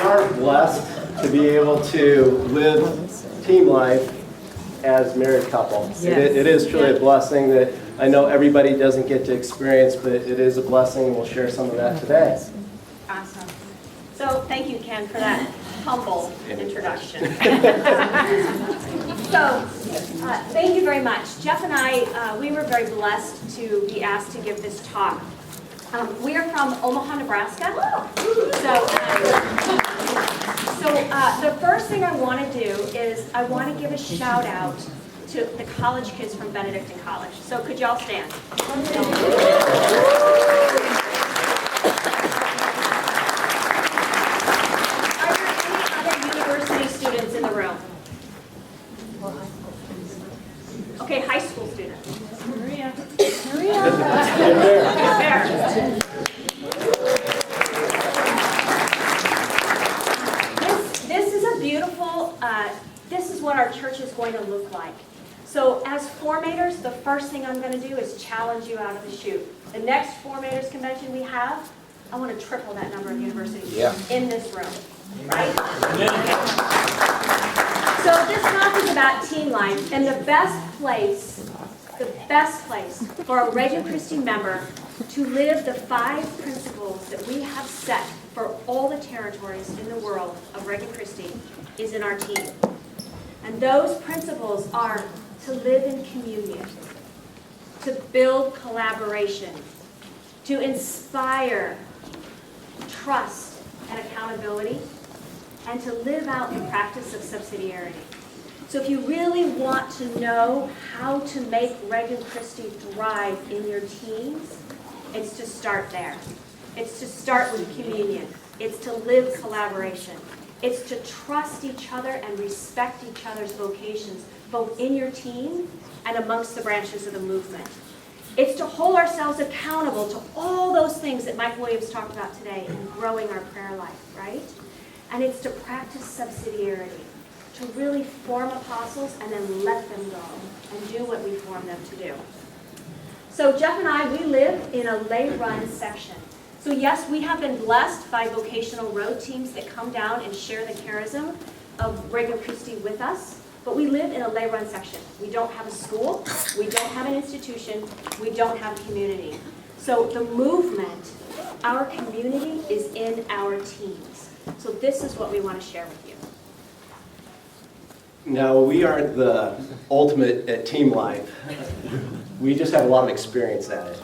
are blessed to be able to live team life as married couple. Yes. It is truly a blessing that I know everybody doesn't get to experience, but it is a blessing, and we'll share some of that today. Awesome. So thank you, Ken, for that humble introduction. So thank you very much. Jeff and I, we were very blessed to be asked to give this talk. We are from Omaha, Nebraska. So the first thing I want to do is I want to give a shout out to the college kids from Benedictine College. So could y'all stand? Are there any other university students in the room? Okay, high school students. Maria. This is a beautiful, this is what our church is going to look like. So as formators, the first thing I'm going to do is challenge you out of the chute. The next formators convention we have, I want to triple that number of universities in this room, right? So this talk is about teen life, and the best place for a Regnum Christi member to live the 5 principles that we have set for all the territories in the world of Regnum Christi is in our team. And those principles are to live in communion, to build collaboration, to inspire trust and accountability, and to live out the practice of subsidiarity. So if you really want to know how to make Regnum Christi thrive in your teams, it's to start there. It's to start with communion. It's to live collaboration. It's to trust each other and respect each other's vocations, both in your team and amongst the branches of the movement. It's to hold ourselves accountable to all those things that Mike Williams talked about today in growing our prayer life, right? And it's to practice subsidiarity, to really form apostles and then let them go and do what we form them to do. So Jeff and I, we live in a lay-run section. So yes, we have been blessed by vocational road teams that come down and share the charism of Regnum Christi with us, but we live in a lay-run section. We don't have a school, we don't have an institution, we don't have community. So the movement, our community is in our teams. So this is what we want to share with you. Now, we aren't the ultimate at team life. We just have a lot of experience at it.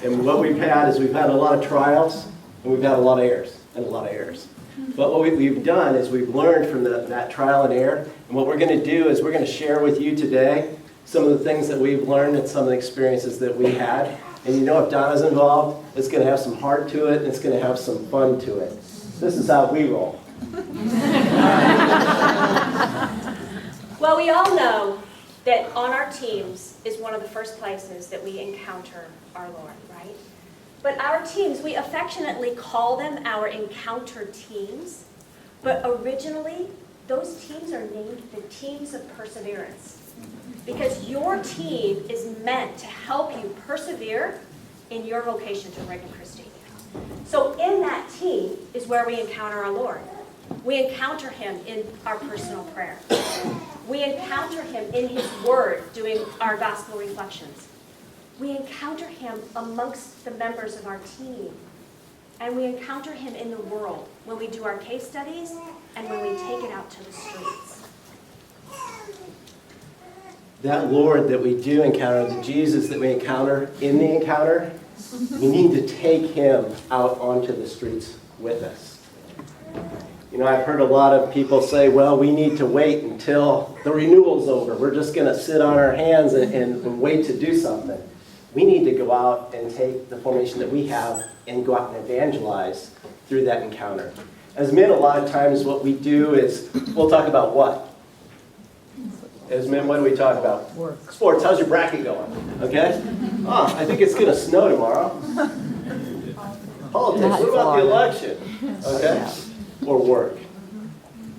And what we've had is we've had a lot of trials, and we've had a lot of errors, and a lot of errors. But what we've done is we've learned from that trial and error. And what we're going to do is we're going to share with you today some of the things that we've learned and some of the experiences that we had. And you know, if Donna's involved, it's going to have some heart to it, and it's going to have some fun to it. This is how we roll. Well, we all know that on our teams is one of the first places that we encounter our Lord, right? But our teams, we affectionately call them our encounter teams, but originally, those teams are named the teams of perseverance. Because your team is meant to help you persevere in your vocation to Regnum Christi. So in that team is where we encounter our Lord. We encounter Him in our personal prayer. We encounter Him in His Word, doing our gospel reflections. We encounter Him amongst the members of our team. And we encounter Him in the world when we do our case studies and when we take it out to the streets. That Lord that we do encounter, the Jesus that we encounter in the encounter, we need to take Him out onto the streets with us. You know, I've heard a lot of people say, well, we need to wait until the renewal's over. We're just going to sit on our hands and wait to do something. We need to go out and take the formation that we have and go out and evangelize through that encounter. As men, a lot of times what we do is, we'll talk about what? As men, what do we talk about? Sports. How's your bracket going? Okay? Oh, I think it's going to snow tomorrow. Politics. What about the election? Okay? Or work.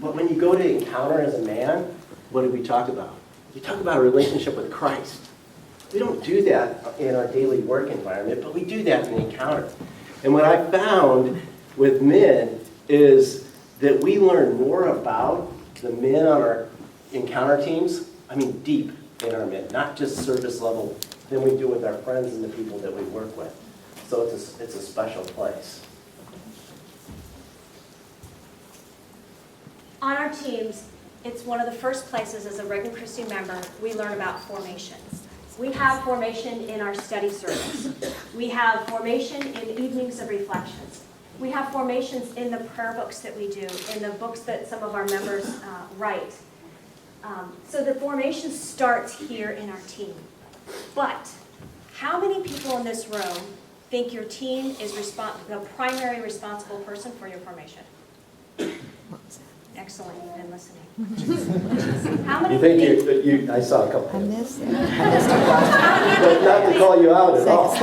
But when you go to encounter as a man, what do we talk about? We talk about a relationship with Christ. We don't do that in our daily work environment, but we do that in the encounter. And what I found with men is that we learn more about the men on our encounter teams, deep in our men, not just surface level, than we do with our friends and the people that we work with. So it's a special place. On our teams, it's one of the first places as a Regnum Christi member we learn about formations. We have formation in our study service. We have formation in evenings of reflections. We have formations in the prayer books that we do, in the books that some of our members write. So the formation starts here in our team. But how many people in this room think your team is the primary responsible person for your formation? Excellent, you've been listening. How many I saw a couple. I missed it. But not to call you out at all.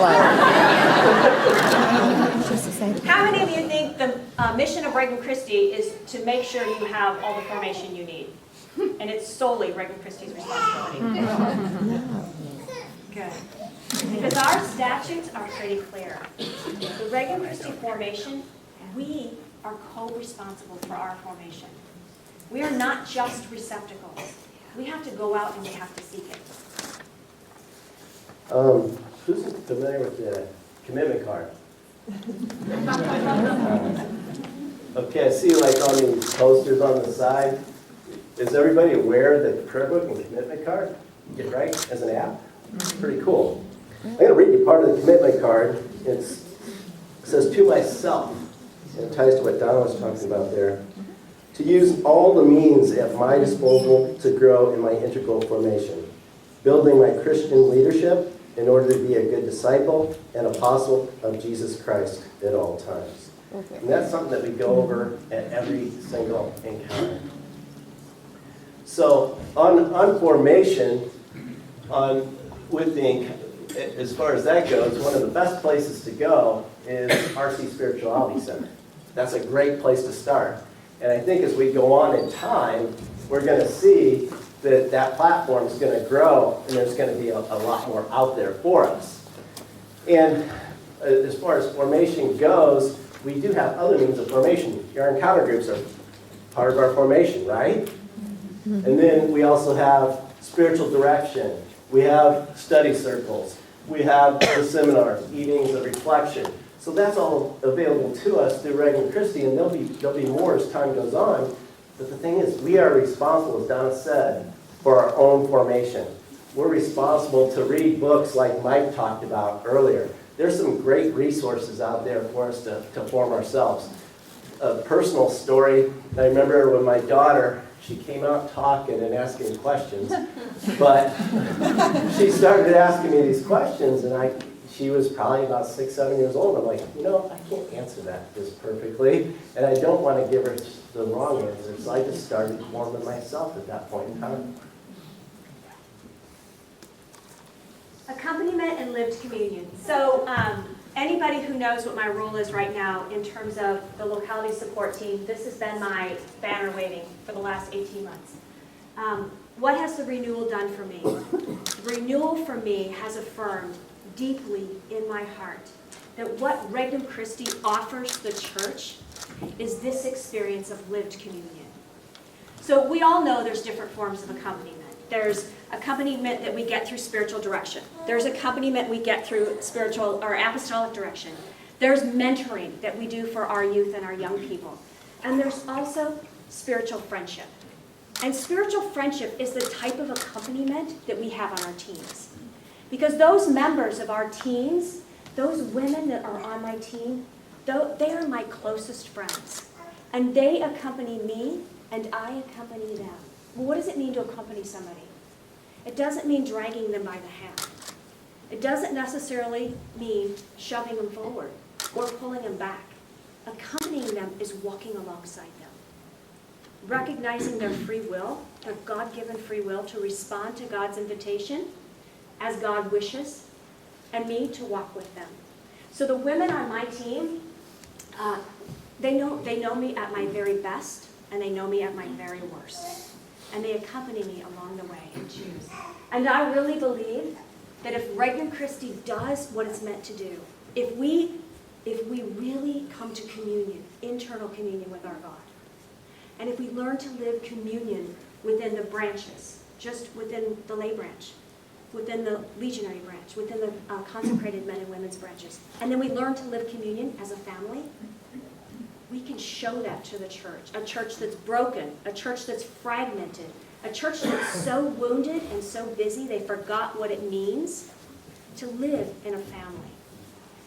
How many of you think the mission of Regnum Christi is to make sure you have all the formation you need? And it's solely Regnum Christi's responsibility? Good. Because our statutes are pretty clear. The Regnum Christi formation, we are co-responsible for our formation. We are not just receptacles. We have to go out and we have to seek it. Who's familiar with the commitment card? Okay, I see like on these posters on the side. Is everybody aware that the prayer book and commitment card you get right as an app? Pretty cool. I'm going to read you part of the commitment card. It says, to myself, and it ties to what Donna was talking about there, to use all the means at my disposal to grow in my integral formation, building my Christian leadership in order to be a good disciple and apostle of Jesus Christ at all times. And that's something that we go over at every single encounter. So on formation, as far as that goes, one of the best places to go is RC Spirituality Center. That's a great place to start. And I think as we go on in time, we're going to see that that platform is going to grow and there's going to be a lot more out there for us. And as far as formation goes, we do have other means of formation. Our encounter groups are part of our formation, right? And then we also have spiritual direction. We have study circles. We have the seminars, evenings of reflection. So that's all available to us through Regnum Christi, and there'll be more as time goes on. But the thing is, we are responsible, as Donna said, for our own formation. We're responsible to read books like Mike talked about earlier. There's some great resources out there for us to form ourselves. A personal story, I remember when my daughter, she came out talking and asking questions, but she started asking me these questions, and she was probably about 6, 7 years old. I'm like, I can't answer that just perfectly, and I don't want to give her the wrong answer, so I just started forming myself at that point in time. Accompaniment and lived communion. So anybody who knows what my role is right now in terms of the locality support team, this has been my banner waving for the last 18 months. What has the renewal done for me? Renewal for me has affirmed deeply in my heart that what Regnum Christi offers the church is this experience of lived communion. So we all know there's different forms of accompaniment. There's accompaniment that we get through spiritual direction. There's accompaniment we get through spiritual or apostolic direction. There's mentoring that we do for our youth and our young people. And there's also spiritual friendship. And spiritual friendship is the type of accompaniment that we have on our teams. Because those members of our teams, those women that are on my team, they are my closest friends. And they accompany me, and I accompany them. Well, what does it mean to accompany somebody? It doesn't mean dragging them by the hand. It doesn't necessarily mean shoving them forward or pulling them back. Accompanying them is walking alongside them. Recognizing their free will, their God-given free will to respond to God's invitation as God wishes, and me to walk with them. So the women on my team, they know me at my very best, and they know me at my very worst. And they accompany me along the way and choose. And I really believe that if Regnum Christi does what it's meant to do, if we really come to communion, internal communion with our God, and if we learn to live communion within the branches, just within the lay branch, within the legionary branch, within the consecrated men and women's branches, and then we learn to live communion as a family, we can show that to the church. A church that's broken, a church that's fragmented, a church that's so wounded and so busy they forgot what it means to live in a family.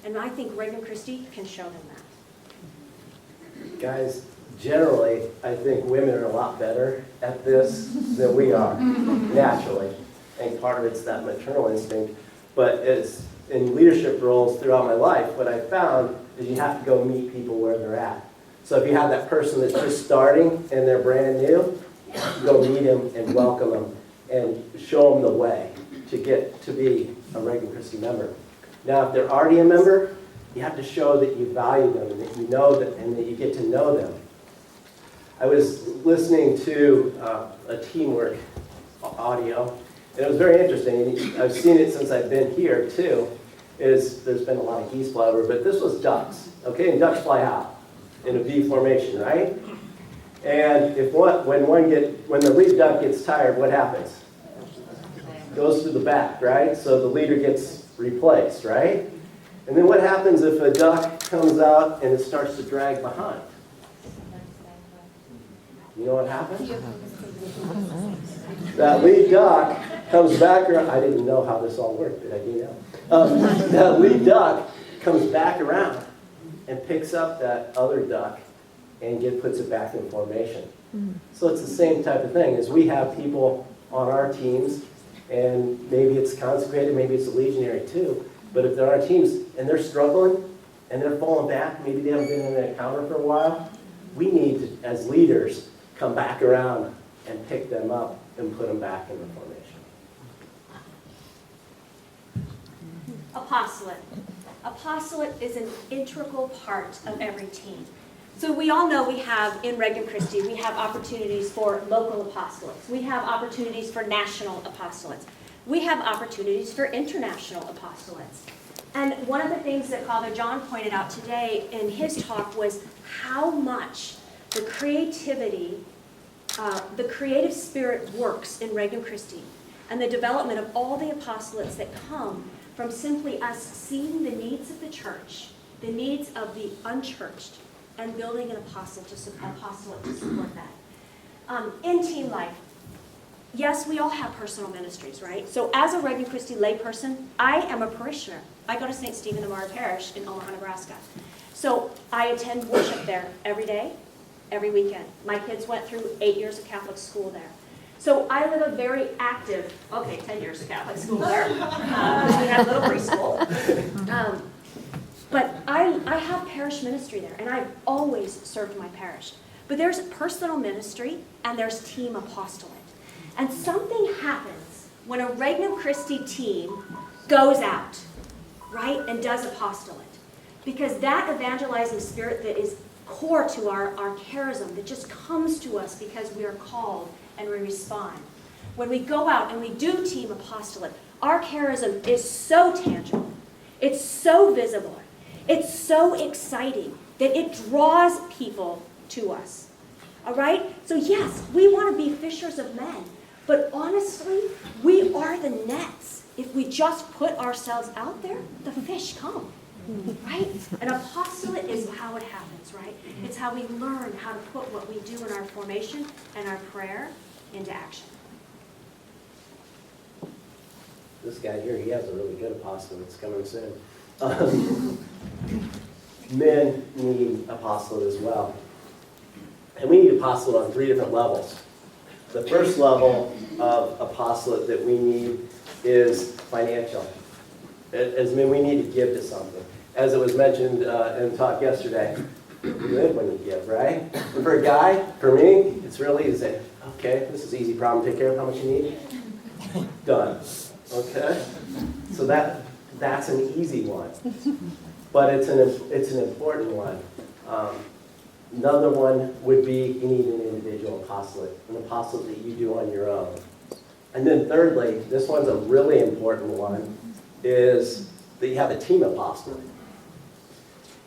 And I think Regnum Christi can show them that. Guys, generally, I think women are a lot better at this than we are, naturally. And part of it's that maternal instinct. But it's in leadership roles throughout my life, what I found is you have to go meet people where they're at. So if you have that person that's just starting and they're brand new, go meet them and welcome them and show them the way to get to be a Regnum Christi member. Now, if they're already a member, you have to show that you value them and that you know them and that you get to know them. I was listening to a teamwork audio, and it was very interesting. I've seen it since I've been here too. There's been a lot of geese fly over, but this was ducks. Okay, and ducks fly out in a V formation, right? And when the lead duck gets tired, what happens? Goes to the back, right? So the leader gets replaced, right? And then what happens if a duck comes out and it starts to drag behind? You know what happens? That lead duck comes back around. I didn't know how this all worked, but I do now. That lead duck comes back around and picks up that other duck and puts it back in formation. So it's the same type of thing. As we have people on our teams, and maybe it's consecrated, maybe it's a legionary too, but if they're on our teams and they're struggling and they're falling back, maybe they haven't been in an encounter for a while, we need to, as leaders, come back around and pick them up and put them back in the formation. Apostolate. Apostolate is an integral part of every team. So we all know we have, in Regnum Christi, we have opportunities for local apostolates. We have opportunities for national apostolates. We have opportunities for international apostolates. And one of the things that Father John pointed out today in his talk was how much the creativity, the creative spirit works in Regnum Christi, and the development of all the apostolates that come from simply us seeing the needs of the church, the needs of the unchurched, and building an apostolate to support that. In team life, yes, we all have personal ministries, right? So as a Regnum Christi layperson, I am a parishioner. I go to St. Stephen the Martyr Parish in Omaha, Nebraska. So I attend worship there every day, every weekend. My kids went through 8 years of Catholic school there. So I live a very active, 10 years of Catholic school there. We had a little preschool. But I have parish ministry there, and I've always served my parish. But there's personal ministry, and there's team apostolate. And something happens when a Regnum Christi team goes out, right, and does apostolate. Because that evangelizing spirit that is core to our charism, that just comes to us because we are called and we respond. When we go out and we do team apostolate, our charism is so tangible. It's so visible. It's so exciting that it draws people to us. All right? So yes, we want to be fishers of men. But honestly, we are the nets. If we just put ourselves out there, the fish come. Right? An apostolate is how it happens, right? It's how we learn how to put what we do in our formation and our prayer into action. This guy here, he has a really good apostolate. It's coming soon. Men need apostolate as well. And we need apostolate on 3 different levels. The first level of apostolate that we need is financial. As men, we need to give to something. As it was mentioned in the talk yesterday, you live when you give, right? And for a guy, for me, it's really easy. Okay, this is an easy problem. Take care of how much you need. Done. Okay? So that's an easy one. But it's an important one. Another one would be you need an individual apostolate, an apostolate that you do on your own. And then thirdly, this one's a really important one, is that you have a team apostolate.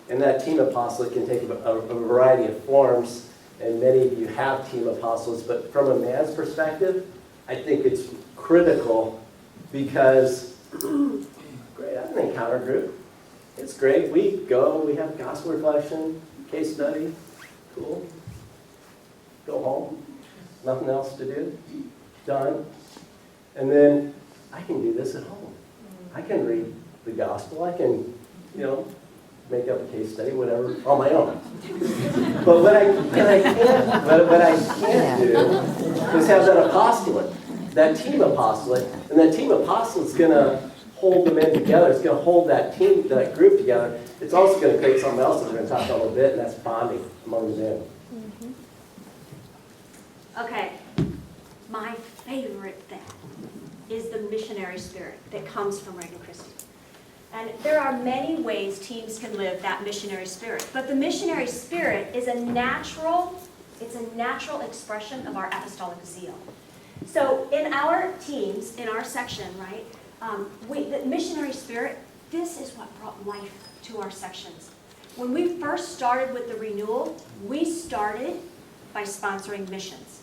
And that team apostolate can take a variety of forms, and many of you have team apostles, but from a man's perspective, I think it's critical because, great, I have an encounter group. It's great. We go, we have gospel reflection, case study, cool. Go home, nothing else to do, done. And then I can do this at home. I can read the gospel. I can, make up a case study, whatever, on my own. But what I can't do is have that apostolate, that team apostolate, and that team apostolate's going to hold the men together. It's going to hold that team, that group together. It's also going to create something else that we're going to talk about a little bit, and that's bonding among the men. Okay, my favorite thing is the missionary spirit that comes from Regnum Christi. And there are many ways teams can live that missionary spirit. But the missionary spirit is a natural expression of our apostolic zeal. So in our teams, in our section, right, the missionary spirit, this is what brought life to our sections. When we first started with the renewal, we started by sponsoring missions.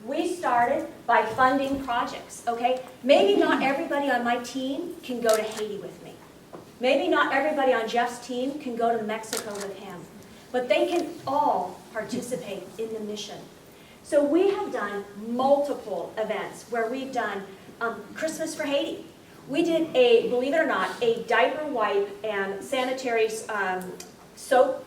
We started by funding projects, okay? Maybe not everybody on my team can go to Haiti with me. Maybe not everybody on Jeff's team can go to Mexico with him. But they can all participate in the mission. So we have done multiple events where we've done Christmas for Haiti. We did believe it or not, a diaper wipe and sanitary soap,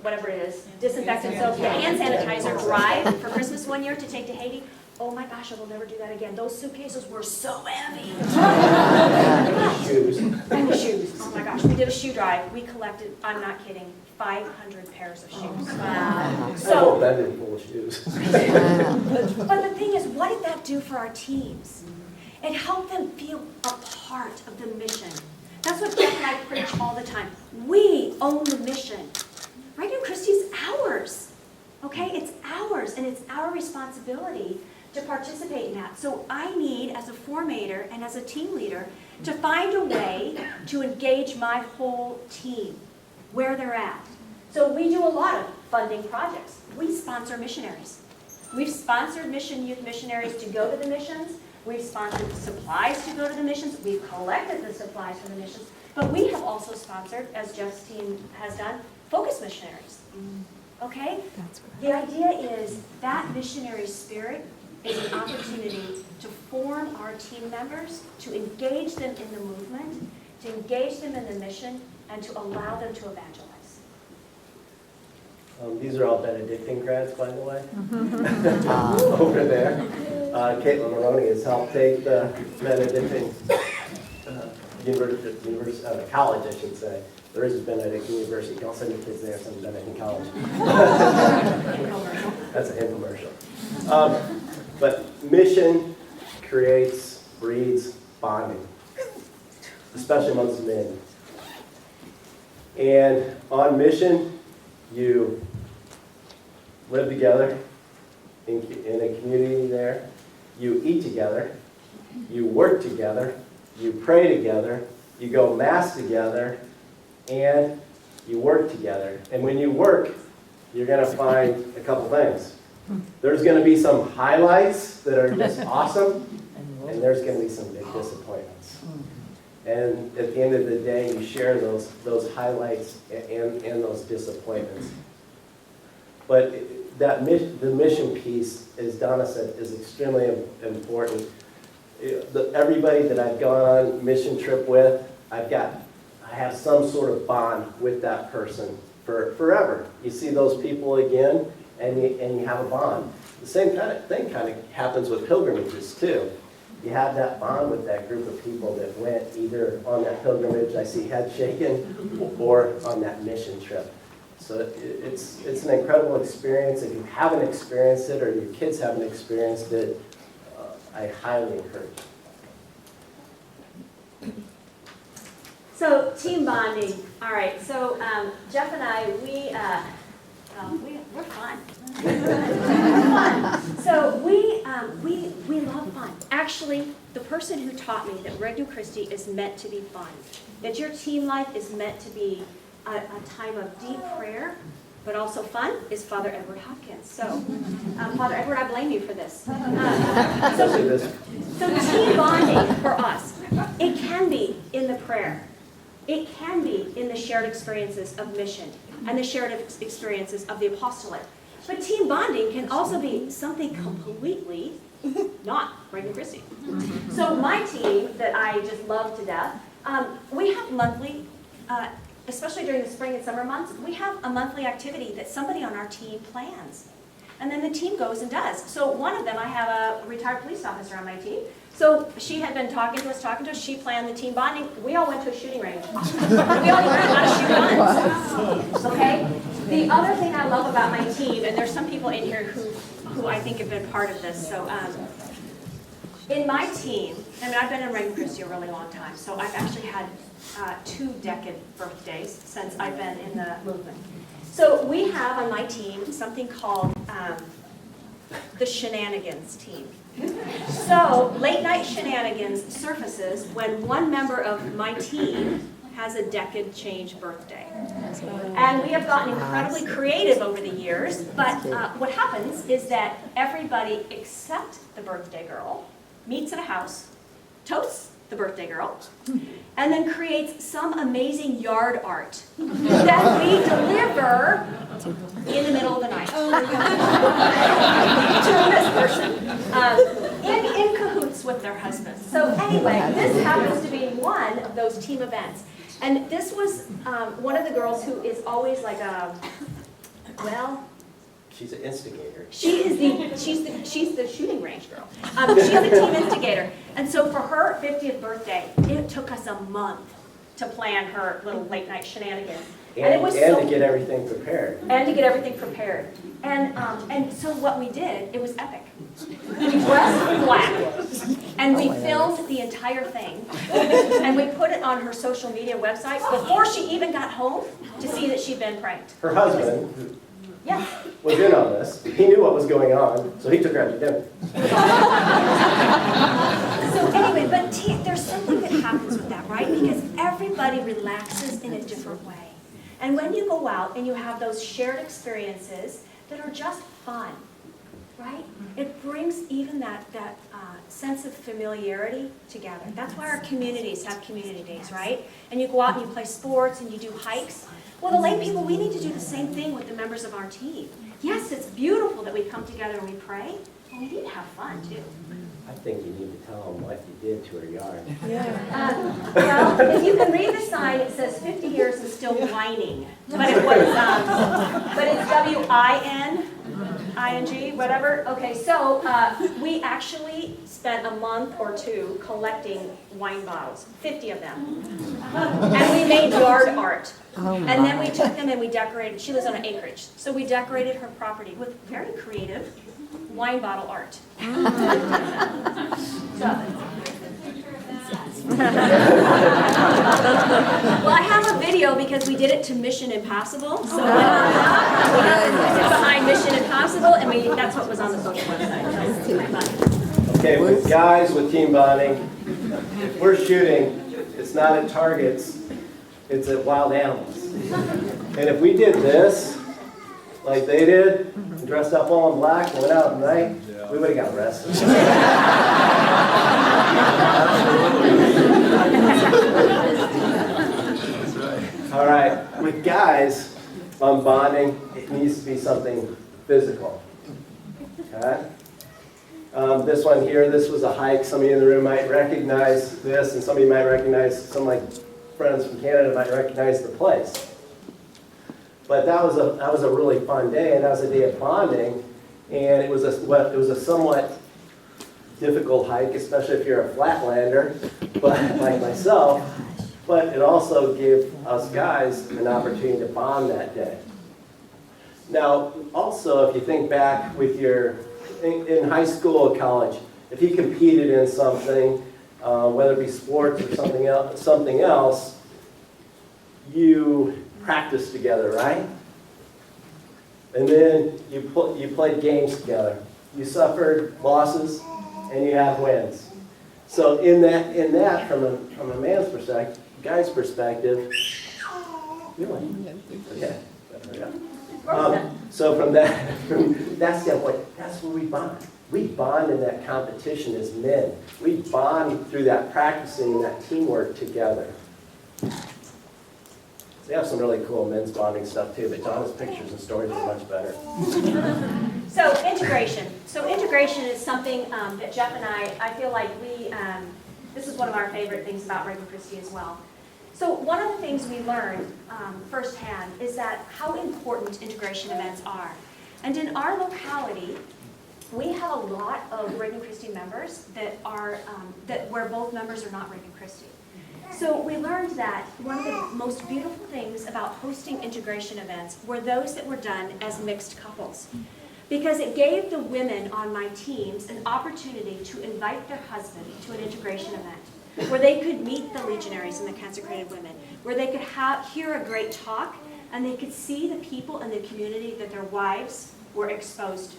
whatever it is, disinfectant soap, hand sanitizer drive for Christmas one year to take to Haiti. Oh my gosh, I will never do that again. Those suitcases were so heavy. Shoes. And the shoes. Oh my gosh, we did a shoe drive. We collected, I'm not kidding, 500 pairs of shoes. Wow. So that didn't full of shoes. But the thing is, what did that do for our teams? It helped them feel a part of the mission. That's what Jeff and I preach all the time. We own the mission. Regnum Christi is ours. Okay? It's ours, and it's our responsibility to participate in that. So I need, as a formator and as a team leader, to find a way to engage my whole team where they're at. So we do a lot of funding projects. We sponsor missionaries. We've sponsored youth missionaries to go to the missions. We've sponsored supplies to go to the missions. We've collected the supplies for the missions. But we have also sponsored, as Jeff's team has done, focus missionaries. Okay? That's great. The idea is that missionary spirit is an opportunity to form our team members, to engage them in the movement, to engage them in the mission, and to allow them to evangelize. These are all Benedictine grads, by the way. Over there. Caitlin Maroney has helped take the Benedictine college, I should say. There is a Benedictine University. Don't send your kids there, send them to Benedictine College. That's an infomercial. But mission breeds bonding, especially amongst men. And on mission, you live together in a community there. You eat together. You work together. You pray together. You go mass together. And you work together. And when you work, you're going to find a couple things. There's going to be some highlights that are just awesome. And there's going to be some big disappointments. And at the end of the day, you share those highlights and those disappointments. But the mission piece, as Donna said, is extremely important. Everybody that I've gone on mission trip with, I have some sort of bond with that person for forever. You see those people again, and you have a bond. The same kind of thing happens with pilgrimages too. You have that bond with that group of people that went either on that pilgrimage, I see head shaking, or on that mission trip. So it's an incredible experience. If you haven't experienced it, or your kids haven't experienced it, I highly encourage it. So team bonding. All right. So Jeff and I, we're fun. We're fun. So we love fun. Actually, the person who taught me that Regnum Christi is meant to be fun, that your team life is meant to be a time of deep prayer but also fun, is Father Edward Hopkins. So, Father Edward, I blame you for this. So team bonding for us, it can be in the prayer. It can be in the shared experiences of mission and the shared experiences of the apostolate. But team bonding can also be something completely not Regnum Christi. So my team, that I just love to death, we have monthly, especially during the spring and summer months, we have a monthly activity that somebody on our team plans. And then the team goes and does. So one of them, I have a retired police officer on my team. So she had been talking to us. She planned the team bonding. We all went to a shooting range. We all learned how to shoot guns. Okay? The other thing I love about my team, and there's some people in here who I think have been part of this. So in my team, I mean, I've been in Regnum Christi a really long time. So I've actually had 2 decade birthdays since I've been in the movement. So we have on my team something called the shenanigans team. So late night shenanigans surfaces when one member of my team has a decade change birthday. And we have gotten incredibly creative over the years, but what happens is that everybody except the birthday girl meets at a house, toasts the birthday girl, and then creates some amazing yard art that we deliver in the middle of the night to this person in cahoots with their husbands. So anyway, this happens to be one of those team events. And this was one of the girls who is always like she's an instigator. She's the shooting range girl. She's a team instigator. And so for her 50th birthday, it took us a month to plan her little late night shenanigans. And it was to get everything prepared. And to get everything prepared. And so what we did, it was epic. We dressed in black, and we filmed the entire thing, and we put it on her social media website before she even got home to see that she'd been pranked. Her husband Yeah. was in on this. He knew what was going on, so he took her out to dinner. So anyway, but there's something that happens with that, right? Because everybody relaxes in a different way. And when you go out and you have those shared experiences that are just fun, right? It brings even that sense of familiarity together. That's why our communities have community days, right? And you go out and you play sports and you do hikes. Well, the lay people, we need to do the same thing with the members of our team. Yes, it's beautiful that we come together and we pray, but we need to have fun too. I think you need to tell them what you did to her yard. Well, if you can read the sign, it says 50 years and still whining. But it was, but it's W-I-N-I-N-G, whatever. Okay, so we actually spent a month or 2 collecting wine bottles, 50 of them. And we made yard art. And then we took them and we decorated, she lives on an acreage, so we decorated her property with very creative wine bottle art. Well, I have a video because we did it to Mission Impossible. So behind Mission Impossible, and that's what was on the social website. Okay, with guys with team bonding, if we're shooting, it's not at targets, it's at wild animals. And if we did this, like they did, and dressed up all in black and went out at night, we would have got arrested. All right, with guys on bonding, it needs to be something physical. Okay? This one here, this was a hike. Some of you in the room might recognize this, and some of you might recognize, some of my friends from Canada might recognize the place. But that was a really fun day, and that was a day of bonding, and it was a somewhat difficult hike, especially if you're a flatlander, but like myself. But it also gave us guys an opportunity to bond that day. Now, also, if you think back with in high school or college, if you competed in something, whether it be sports or something else, you practiced together, right? And then you played games together. You suffered losses, and you had wins. So in that, from a man's perspective, guy's perspective, you win. Okay. So from that standpoint, that's where we bond. We bond in that competition as men. We bond through that practicing and that teamwork together. They have some really cool men's bonding stuff too, but Donna's pictures and stories are much better. So integration. So integration is something that Jeff and I feel like this is one of our favorite things about Regnum Christi as well. So one of the things we learned firsthand is that how important integration events are. And in our locality, we have a lot of Regnum Christi members that are where both members are not Regnum Christi. So we learned that one of the most beautiful things about hosting integration events were those that were done as mixed couples. Because it gave the women on my teams an opportunity to invite their husband to an integration event, where they could meet the legionaries and the consecrated women, where they could hear a great talk, and they could see the people in the community that their wives were exposed to.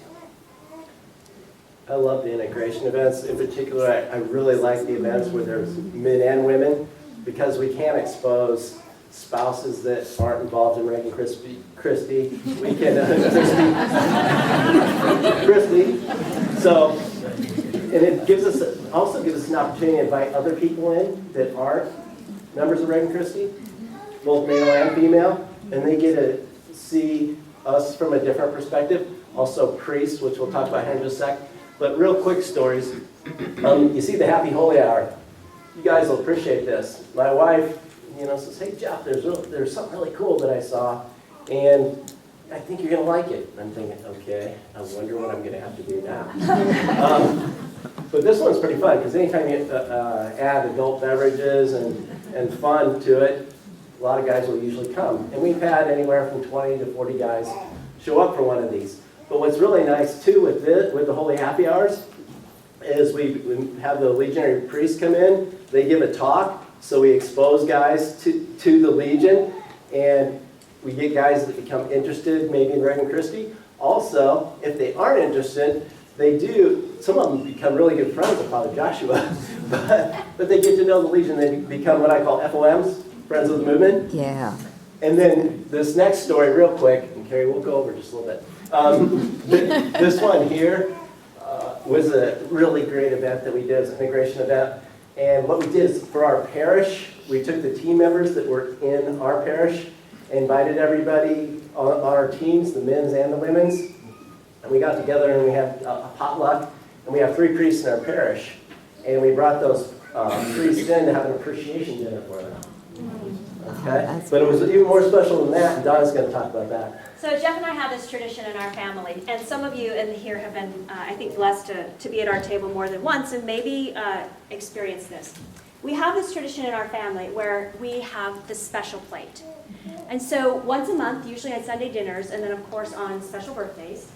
I love the integration events. In particular, I really like the events where there's men and women, because we can't expose spouses that aren't involved in Regnum Christi. We can Christi. So, and it also gives us an opportunity to invite other people in that aren't members of Regnum Christi, both male and female, and they get to see us from a different perspective. Also priests, which we'll talk about here in just a sec. But real quick stories. You see the Happy Holy Hour. You guys will appreciate this. My wife, says, "Hey Jeff, there's something really cool that I saw, and I think you're going to like it." I'm thinking, okay, I wonder what I'm going to have to do now. But this one's pretty fun, because anytime you add adult beverages and fun to it, a lot of guys will usually come. And we've had anywhere from 20 to 40 guys show up for one of these. But what's really nice too with the Holy Happy Hours is we have the legionary priests come in, they give a talk, so we expose guys to the Legion, and we get guys that become interested maybe in Regnum Christi. Also, if they aren't interested, some of them become really good friends with Father Joshua, but they get to know the Legion, they become what I call FOMs, Friends of the Movement. Yeah. And then this next story real quick, and Carrie, we'll go over just a little bit. This one here was a really great event that we did as an integration event. And what we did is for our parish, we took the team members that were in our parish, invited everybody on our teams, the men's and the women's, and we got together and we had a potluck, and we have 3 priests in our parish, and we brought those priests in to have an appreciation dinner for them. Okay? But it was even more special than that, and Donna's going to talk about that. So Jeff and I have this tradition in our family, and some of you in here have been, I think, blessed to be at our table more than once and maybe experience this. We have this tradition in our family where we have the special plate. And so once a month, usually at Sunday dinners, and then of course on special birthdays,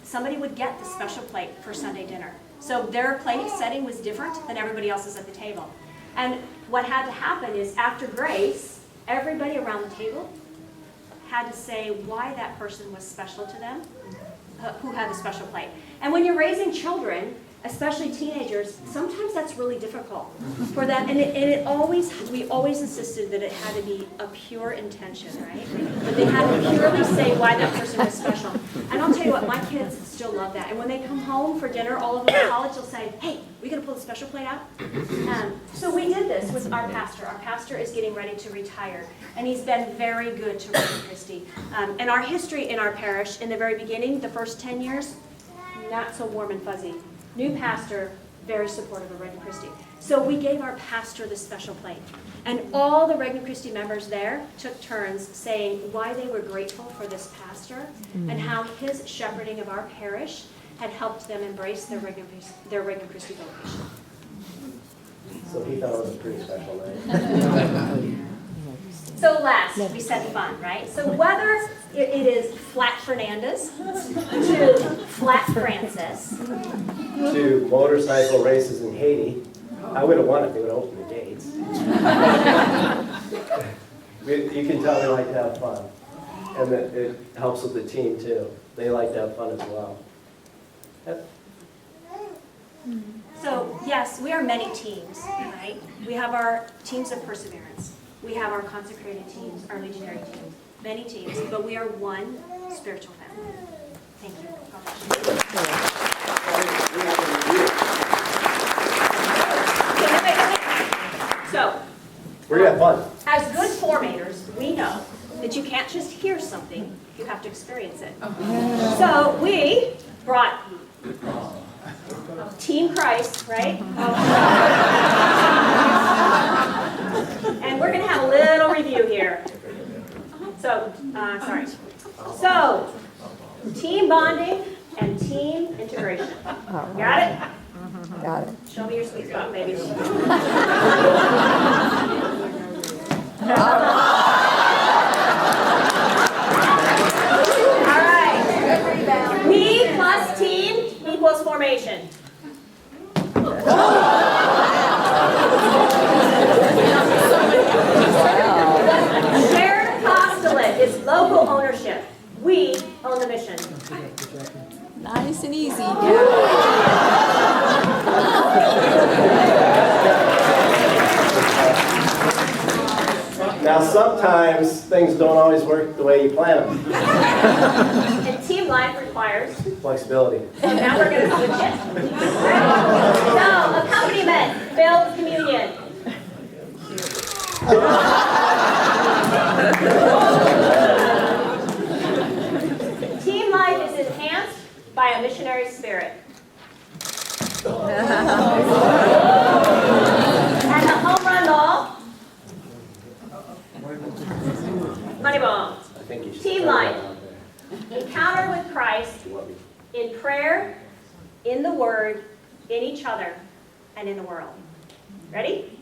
somebody would get the special plate for Sunday dinner. So their plate setting was different than everybody else's at the table. And what had to happen is after grace, everybody around the table had to say why that person was special to them, who had the special plate. And when you're raising children, especially teenagers, sometimes that's really difficult for them. And we always insisted that it had to be a pure intention, right? That they had to purely say why that person was special. And I'll tell you what, my kids still love that. And when they come home for dinner, all of them in college will say, "Hey, we gonna pull the special plate out?" So we did this with our pastor. Our pastor is getting ready to retire, and he's been very good to Regnum Christi. And our history in our parish, in the very beginning, the first 10 years, not so warm and fuzzy. New pastor, very supportive of Regnum Christi. So we gave our pastor the special plate. And all the Regnum Christi members there took turns saying why they were grateful for this pastor and how his shepherding of our parish had helped them embrace their Regnum Christi vocation. So he thought it was a pretty special night. So last, we said fun, right? So whether it is Flat Fernandez to Flat Francis, to motorcycle races in Haiti, I would have won if they would have opened the gates. You can tell they like to have fun. And it helps with the team too. They like to have fun as well. Yep. So yes, we are many teams, right? We have our teams of perseverance. We have our consecrated teams, our legionary teams. many teams, but we are one spiritual family. Thank you. God bless you. So, We're gonna have fun. as good formators, we know that you can't just hear something, you have to experience it. So we brought Team Christ, right? And we're gonna have a little review here. So, sorry. So, team bonding and team integration. Got it? Got it. Show me your sweet spot, baby. All right. Me plus team equals formation. Shared apostolate is local ownership. We own the mission. Nice and easy. Now, sometimes things don't always work the way you plan them. And team life requires. Flexibility. So now we're going to switch it. So, accompaniment builds communion. Team life is enhanced by a missionary spirit. And the home run ball. Money ball. I think you should Team throw that life. out there. Encounter with Christ You want me- in prayer, in the Word, in each other, and in the world. Ready?